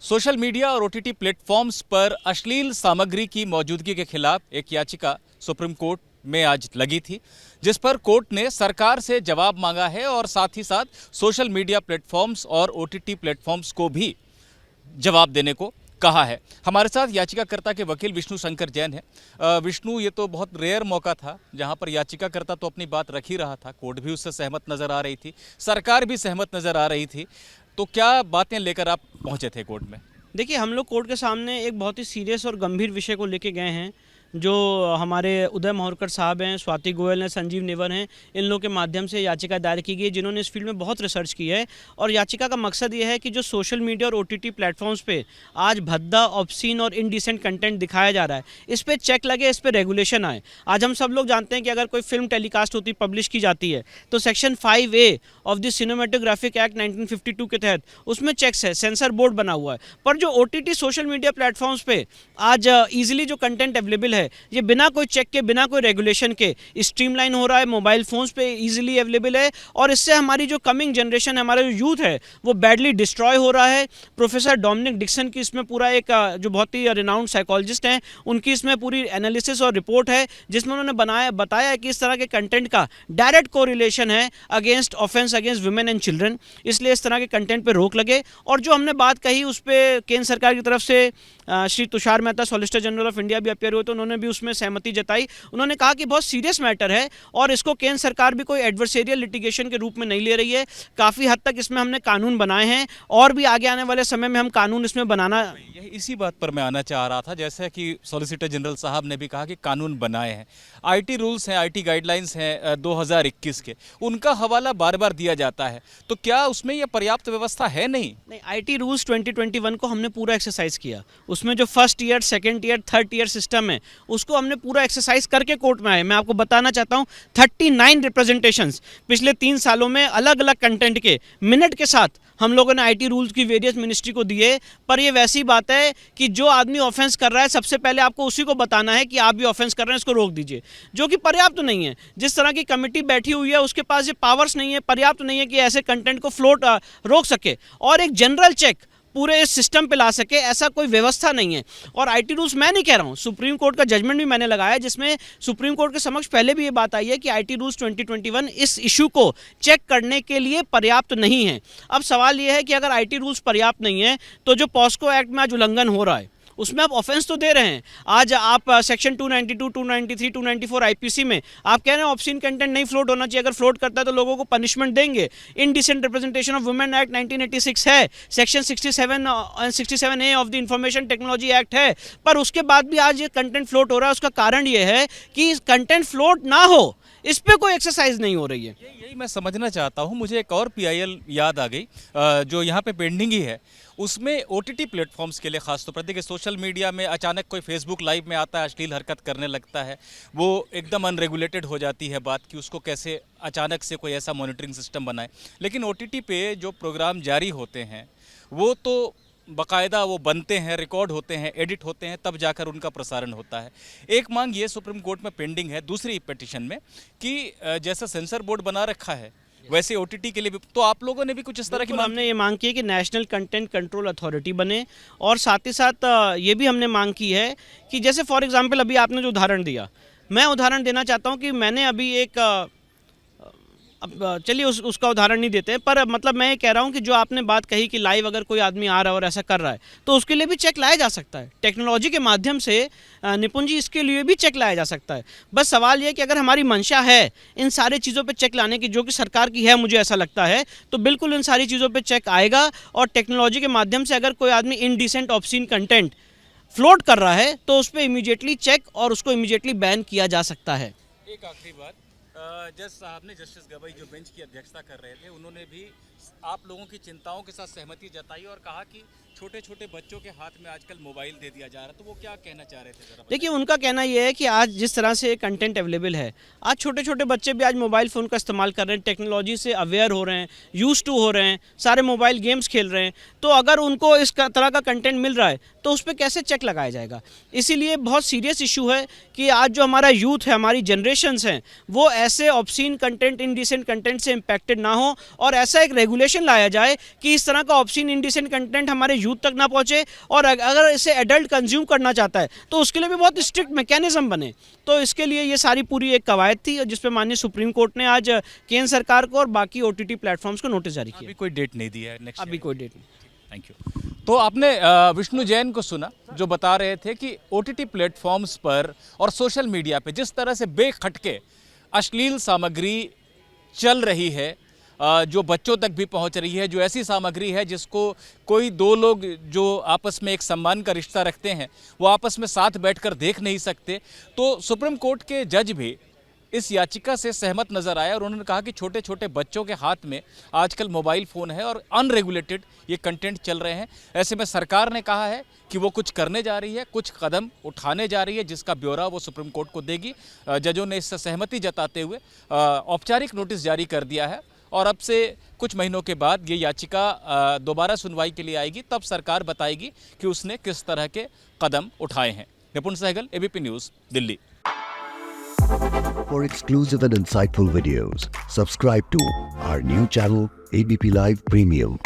Social media और OTT platforms पर अश्लील सामग्री की मौजूदगी के खिलाफ एक याचिका सुप्रीम कोर्ट में आज लगी थी, जिस पर कोर्ट ने सरकार से जवाब मांगा है और साथ ही साथ सोशल मीडिया प्लेटफॉर्म्स और ओटीटी प्लेटफॉर्म्स को भी जवाब देने को कहा है। हमारे साथ याचिकाकर्ता के वकील विष्णु शंकर जैन है। विष्णु, ये तो बहुत रेयर मौका था जहां पर याचिकाकर्ता तो अपनी बात रख ही रहा था, कोर्ट भी उससे सहमत नजर आ रही थी, सरकार भी सहमत नजर आ रही थी, तो क्या बातें लेकर आप पहुंचे थे कोर्ट में? देखिए, हम लोग कोर्ट के सामने एक बहुत ही सीरियस और गंभीर विषय को लेके गए हैं। जो हमारे उदय माहूरकर साहब हैं, स्वाति गोयल हैं, संजीव निवर हैं, इन लोगों के माध्यम से याचिका दायर की गई, जिन्होंने इस फील्ड में बहुत रिसर्च की है। और याचिका का मकसद ये है कि जो सोशल मीडिया और ओटीटी प्लेटफॉर्म्स पे आज भद्दा, ऑब्सीन और इनडिसेंट कंटेंट दिखाया जा रहा है, इस पर चेक लगे, इस पर रेगुलेशन आए। आज हम सब लोग जानते हैं कि अगर कोई फिल्म टेलीकास्ट होती, पब्लिश की जाती है, तो section 5A of the cinematographic act 1952 के तहत उसमें चेक्स है, सेंसर बोर्ड बना हुआ है। पर जो ओटीटी सोशल मीडिया प्लेटफॉर्म्स पे आज ईजिली जो कंटेंट अवेलेबल है, ये बिना कोई चेक के, बिना कोई रेगुलेशन के स्ट्रीमलाइन हो रहा है, मोबाइल फोन्स पे इजीली अवेलेबल है। और इससे हमारी जो कमिंग जनरेशन है, हमारा जो यूथ है, वो बैडली डिस्ट्रॉय हो रहा है। प्रोफेसर डोमिनिक डिक्सन की इसमें पूरा एक जो बहुत ही रिनाउंड साइकोलॉजिस्ट हैं, उनकी इसमें पूरी एनालिसिस और रिपोर्ट है, जिसमें उन्होंने बताया है कि इस तरह के कंटेंट का डायरेक्ट कोरिलेशन है against offence against women and children. इसलिए इस तरह के कंटेंट पर रोक लगे। और जो हमने बात कही उस पर केंद्र सरकार की तरफ से Shri Tushar Mehta, solicitor general of India, भी अपियर हुए, तो उन्होंने भी उसमें सहमति जताई। उन्होंने कहा कि बहुत सीरियस मैटर है और इसको केंद्र सरकार भी कोई एडवर्सेरियल लिटिगेशन के रूप में नहीं ले रही है। काफ़ी हद तक इसमें हमने कानून बनाए हैं और भी आगे आने वाले समय में हम कानून इसमें बनाना। यही इसी बात पर मैं आना चाह रहा था, जैसे कि सॉलिसिटर जनरल साहब ने भी कहा कि कानून बनाए हैं, आईटी रूल्स हैं, आईटी गाइडलाइंस हैं 2021 के, उनका हवाला बार बार दिया जाता है, तो क्या उसमें यह पर्याप्त व्यवस्था है? नहीं, आईटी रूल्स 2021 को हमने पूरा एक्सरसाइज किया। उसमें जो first year, second year, third year system है, उसको हमने पूरा एक्सरसाइज करके कोर्ट में आए। मैं आपको बताना चाहता हूँ 39 रिप्रेजेंटेशंस पिछले 3 सालों में अलग अलग कंटेंट के मिनट के साथ हम लोगों ने आईटी रूल्स की वेरियस मिनिस्ट्री को दिए। पर ये वैसी बात है कि जो आदमी ऑफेंस कर रहा है, सबसे पहले आपको उसी को बताना है कि आप भी ऑफेंस कर रहे हैं, इसको रोक दीजिए, जो कि पर्याप्त नहीं है। जिस तरह की कमेटी बैठी हुई है, उसके पास ये पावर्स नहीं है, पर्याप्त नहीं है कि ऐसे कंटेंट को रोक सके और एक जनरल चेक पूरे इस सिस्टम पे ला सके, ऐसा कोई व्यवस्था नहीं है। और आईटी रूल्स मैं नहीं कह रहा हूँ, सुप्रीम कोर्ट का जजमेंट भी मैंने लगाया, जिसमें सुप्रीम कोर्ट के समक्ष पहले भी ये बात आई है कि आईटी रूल्स 2021 इस इशू को चेक करने के लिए पर्याप्त नहीं है। अब सवाल ये है कि अगर आईटी रूल्स पर्याप्त नहीं है, तो जो पॉस्को एक्ट में आज उल्लंघन हो रहा है, उसमें आप ऑफेंस तो दे रहे हैं। आज आप सेक्शन 292, 293, 294 आईपीसी में आप कह रहे हैं ऑब्सीन कंटेंट नहीं फ्लोट होना चाहिए, अगर फ्लोट करता है तो लोगों को पनिशमेंट देंगे। Indecent representation of women act 1986 है, section 67A of the information technology act है, पर उसके बाद भी आज ये कंटेंट फ्लोट हो रहा है। उसका कारण ये है कि कंटेंट फ्लोट ना हो, इस पर कोई एक्सरसाइज नहीं हो रही है। यही मैं समझना चाहता हूँ। मुझे एक और पीआईएल याद आ गई जो यहाँ पे पेंडिंग ही है, उसमें ओटीटी प्लेटफॉर्म्स के लिए खासतौर पर देखिए, सोशल मीडिया में अचानक कोई फेसबुक लाइव में आता है, अश्लील हरकत करने लगता है, वो एकदम अनरेगुलेटेड हो जाती है बात कि उसको कैसे अचानक से कोई ऐसा मॉनिटरिंग सिस्टम बनाए। लेकिन ओटीटी पे जो प्रोग्राम जारी होते हैं वो तो बाकायदा वो बनते हैं, रिकॉर्ड होते हैं, एडिट होते हैं, तब जाकर उनका प्रसारण होता है। एक मांग ये सुप्रीम कोर्ट में पेंडिंग है दूसरी पिटीशन में कि जैसा सेंसर बोर्ड बना रखा है वैसे ओटीटी के लिए भी, तो आप लोगों ने भी कुछ इस तरह की हमने ये मांग की है कि नेशनल कंटेंट कंट्रोल अथॉरिटी बने। और साथ ही साथ ये भी हमने मांग की है कि जैसे फॉर एग्जांपल अभी आपने जो उदाहरण दिया, मैं उदाहरण देना चाहता हूँ कि मैंने अभी एक अब चलिए उसका उदाहरण नहीं देते हैं, पर मतलब मैं ये कह रहा हूँ कि जो आपने बात कही कि लाइव अगर कोई आदमी आ रहा है और ऐसा कर रहा है, तो उसके लिए भी चेक लाया जा सकता है टेक्नोलॉजी के माध्यम से। निपुण जी, इसके लिए भी चेक लाया जा सकता है। बस सवाल ये कि अगर हमारी मंशा है इन सारी चीज़ों पे चेक लाने की, जो कि सरकार की है, मुझे ऐसा लगता है, तो बिल्कुल इन सारी चीज़ों पे चेक आएगा। और टेक्नोलॉजी के माध्यम से अगर कोई आदमी इनडिसेंट ऑब्सीन कंटेंट फ्लोट कर रहा है, तो उस पर इमीडिएटली चेक और उसको इमीडिएटली बैन किया जा सकता है। एक आखिरी बात, जज साहब ने, जस्टिस गवाई जो बेंच की अध्यक्षता कर रहे थे, उन्होंने भी आप लोगों की चिंताओं के साथ सहमति जताई और कहा कि छोटे छोटे बच्चों के हाथ में आजकल मोबाइल दे दिया जा रहा है, तो वो क्या कहना चाह रहे थे जरा? देखिए, उनका कहना ये है कि आज जिस तरह से कंटेंट अवेलेबल है, आज छोटे छोटे बच्चे भी आज मोबाइल फ़ोन का इस्तेमाल कर रहे हैं, टेक्नोलॉजी से अवेयर हो रहे हैं, यूज टू हो रहे हैं, सारे मोबाइल गेम्स खेल रहे हैं। तो अगर उनको इस तरह का कंटेंट मिल रहा है, तो उस पर कैसे चेक लगाया जाएगा? इसीलिए बहुत सीरियस इशू है कि आज जो हमारा यूथ है, हमारी जनरेशन्स हैं, वो ऐसे ऑब्सीन कंटेंट, इनडिसेंट कंटेंट से इम्पैक्टेड ना हो और ऐसा एक रेगुलेशन लाया जाए कि इस तरह का ऑब्सीन इंडिसेंट कंटेंट हमारे यूथ तक ना पहुंचे, और अगर इसे एडल्ट कंज्यूम करना चाहता है तो उसके लिए भी बहुत स्ट्रिक्ट मैकेनिज्म बने। तो इसके लिए ये सारी पूरी एक कवायद थी जिस पे माननीय सुप्रीम कोर्ट ने आज केंद्र सरकार को और बाकी OTT प्लेटफॉर्म्स को नोटिस जारी अभी किया। कोई डेट नहीं दी है नेक्स्ट अभी कोई डेट नहीं। Thank you. तो आपने विष्णु जैन को सुना जो बता रहे थे कि OTT प्लेटफॉर्म्स पर और सोशल मीडिया पे जिस तरह से बेखटके अश्लील सामग्री चल रही है, जो बच्चों तक भी पहुंच रही है, जो ऐसी सामग्री है जिसको कोई दो लोग जो आपस में एक सम्मान का रिश्ता रखते हैं वो आपस में साथ बैठकर देख नहीं सकते। तो सुप्रीम कोर्ट के जज भी इस याचिका से सहमत नजर आया और उन्होंने कहा कि छोटे छोटे बच्चों के हाथ में आजकल मोबाइल फ़ोन है और अनरेगुलेटेड ये कंटेंट चल रहे हैं। ऐसे में सरकार ने कहा है कि वो कुछ करने जा रही है, कुछ कदम उठाने जा रही है, जिसका ब्यौरा वो सुप्रीम कोर्ट को देगी। जजों ने इससे सहमति जताते हुए औपचारिक नोटिस जारी कर दिया है और अब से कुछ महीनों के बाद ये याचिका दोबारा सुनवाई के लिए आएगी, तब सरकार बताएगी कि उसने किस तरह के कदम उठाए हैं। Nipun Sehgal, ABP news, Delhi. For exclusive and insightful videos, subscribe to our new channel ABP Live Premium.